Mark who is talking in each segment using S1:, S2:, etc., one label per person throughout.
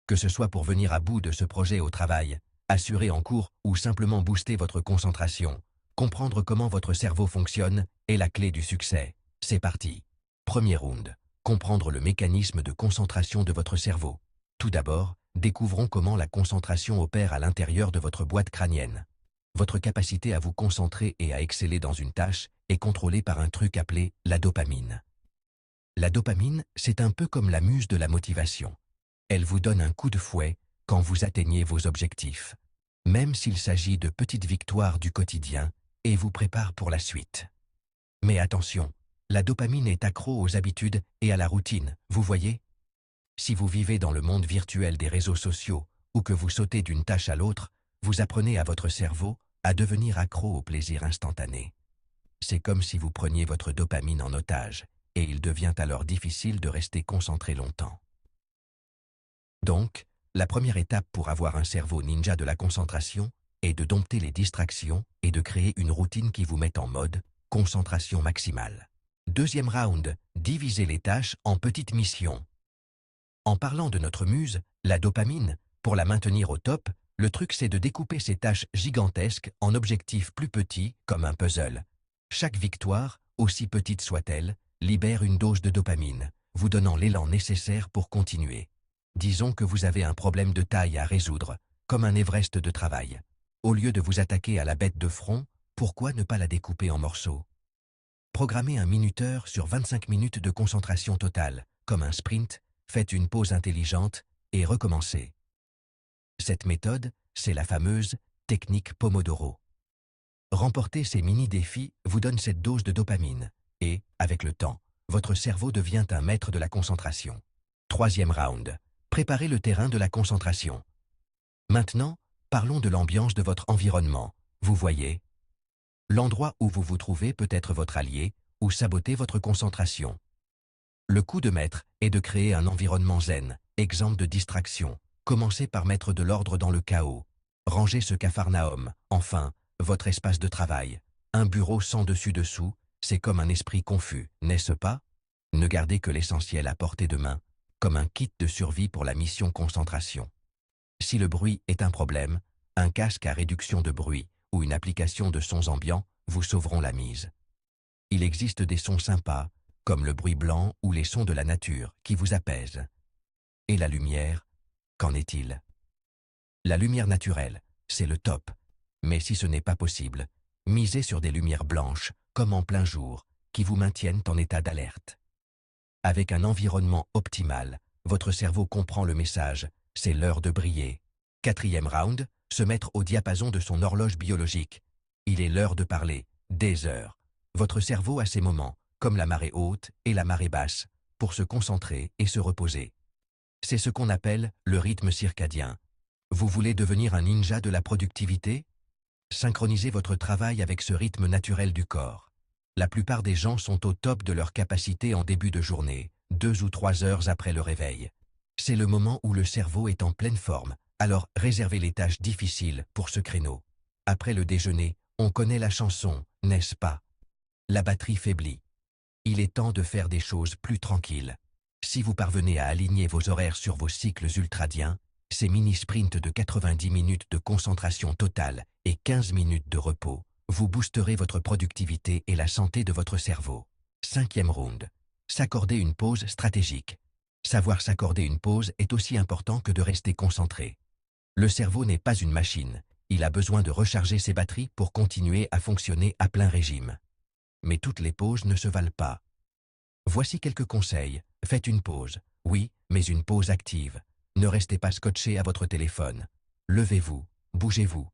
S1: Que ce soit pour venir à bout de ce projet au travail, assurer en cours ou simplement booster votre concentration, comprendre comment votre cerveau fonctionne est la clé du succès. C'est parti. Premier round. Comprendre le mécanisme de concentration de votre cerveau. Tout d'abord, découvrons comment la concentration opère à l'intérieur de votre boîte crânienne. Votre capacité à vous concentrer et à exceller dans une tâche est contrôlée par un truc appelé la dopamine. La dopamine, c'est un peu comme la muse de la motivation. Elle vous donne un coup de fouet quand vous atteignez vos objectifs, même s'il s'agit de petites victoires du quotidien, et vous prépare pour la suite. Mais attention, la dopamine est accro aux habitudes et à la routine, vous voyez? Si vous vivez dans le monde virtuel des réseaux sociaux ou que vous sautez d'une tâche à l'autre, vous apprenez à votre cerveau à devenir accro au plaisir instantané. C'est comme si vous preniez votre dopamine en otage, et il devient alors difficile de rester concentré longtemps. Donc, la première étape pour avoir un cerveau ninja de la concentration est de dompter les distractions et de créer une routine qui vous mette en mode concentration maximale. Deuxième round, divisez les tâches en petites missions. En parlant de notre muse, la dopamine, pour la maintenir au top, le truc c'est de découper ces tâches gigantesques en objectifs plus petits, comme un puzzle. Chaque victoire, aussi petite soit-elle, libère une dose de dopamine, vous donnant l'élan nécessaire pour continuer. Disons que vous avez un problème de taille à résoudre, comme un Everest de travail. Au lieu de vous attaquer à la bête de front, pourquoi ne pas la découper en morceaux? Programmez un minuteur sur 25 minutes de concentration totale, comme un sprint, faites une pause intelligente et recommencez. Cette méthode, c'est la fameuse technique Pomodoro. Remporter ces mini-défis vous donne cette dose de dopamine et, avec le temps, votre cerveau devient un maître de la concentration. Troisième round. Préparez le terrain de la concentration. Maintenant, parlons de l'ambiance de votre environnement. Vous voyez, l'endroit où vous vous trouvez peut être votre allié ou saboter votre concentration. Le coup de maître est de créer un environnement zen, exempt de distraction. Commencez par mettre de l'ordre dans le chaos. Rangez ce capharnaüm, enfin, votre espace de travail. Un bureau sans dessus-dessous, c'est comme un esprit confus, n'est-ce pas? Ne gardez que l'essentiel à portée de main, comme un kit de survie pour la mission concentration. Si le bruit est un problème, un casque à réduction de bruit ou une application de sons ambiants vous sauveront la mise. Il existe des sons sympas, comme le bruit blanc ou les sons de la nature, qui vous apaisent. Et la lumière, qu'en est-il? La lumière naturelle, c'est le top. Mais si ce n'est pas possible, misez sur des lumières blanches, comme en plein jour, qui vous maintiennent en état d'alerte. Avec un environnement optimal, votre cerveau comprend le message, c'est l'heure de briller. Quatrième round, se mettre au diapason de son horloge biologique. Il est l'heure de parler, des heures. Votre cerveau a ses moments, comme la marée haute et la marée basse, pour se concentrer et se reposer. C'est ce qu'on appelle le rythme circadien. Vous voulez devenir un ninja de la productivité? Synchronisez votre travail avec ce rythme naturel du corps. La plupart des gens sont au top de leur capacité en début de journée, 2 ou 3 heures après le réveil. C'est le moment où le cerveau est en pleine forme, alors réservez les tâches difficiles pour ce créneau. Après le déjeuner, on connaît la chanson, n'est-ce pas? La batterie faiblit. Il est temps de faire des choses plus tranquilles. Si vous parvenez à aligner vos horaires sur vos cycles ultradiens, ces mini-sprints de 90 minutes de concentration totale et 15 minutes de repos, vous boosterez votre productivité et la santé de votre cerveau. Cinquième round. S'accorder une pause stratégique. Savoir s'accorder une pause est aussi important que de rester concentré. Le cerveau n'est pas une machine, il a besoin de recharger ses batteries pour continuer à fonctionner à plein régime. Mais toutes les pauses ne se valent pas. Voici quelques conseils. Faites une pause. Oui, mais une pause active. Ne restez pas scotché à votre téléphone. Levez-vous, bougez-vous.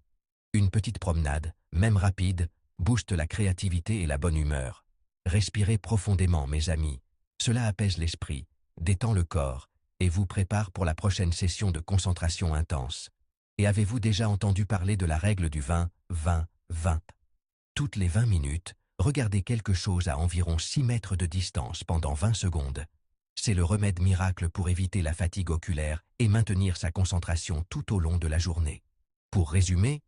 S1: Une petite promenade, même rapide, booste la créativité et la bonne humeur. Respirez profondément, mes amis. Cela apaise l'esprit, détend le corps et vous prépare pour la prochaine session de concentration intense. Et avez-vous déjà entendu parler de la règle du 20-20-20? Toutes les 20 minutes, regardez quelque chose à environ 6 mètres de distance pendant 20 secondes. C'est le remède miracle pour éviter la fatigue oculaire et maintenir sa concentration tout au long de la journée. Pour résumer,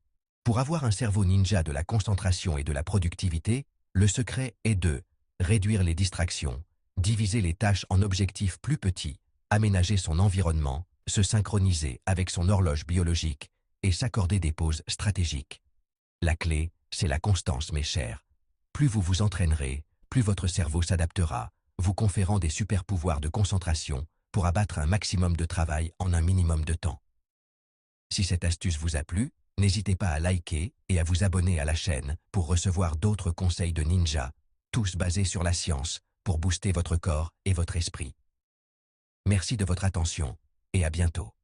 S1: pour avoir un cerveau ninja de la concentration et de la productivité, le secret est de réduire les distractions, diviser les tâches en objectifs plus petits, aménager son environnement, se synchroniser avec son horloge biologique et s'accorder des pauses stratégiques. La clé, c'est la constance, mes chers. Plus vous vous entraînerez, plus votre cerveau s'adaptera, vous conférant des super pouvoirs de concentration pour abattre un maximum de travail en un minimum de temps. Si cette astuce vous a plu, n'hésitez pas à liker et à vous abonner à la chaîne pour recevoir d'autres conseils de ninja, tous basés sur la science, pour booster votre corps et votre esprit. Merci de votre attention et à bientôt.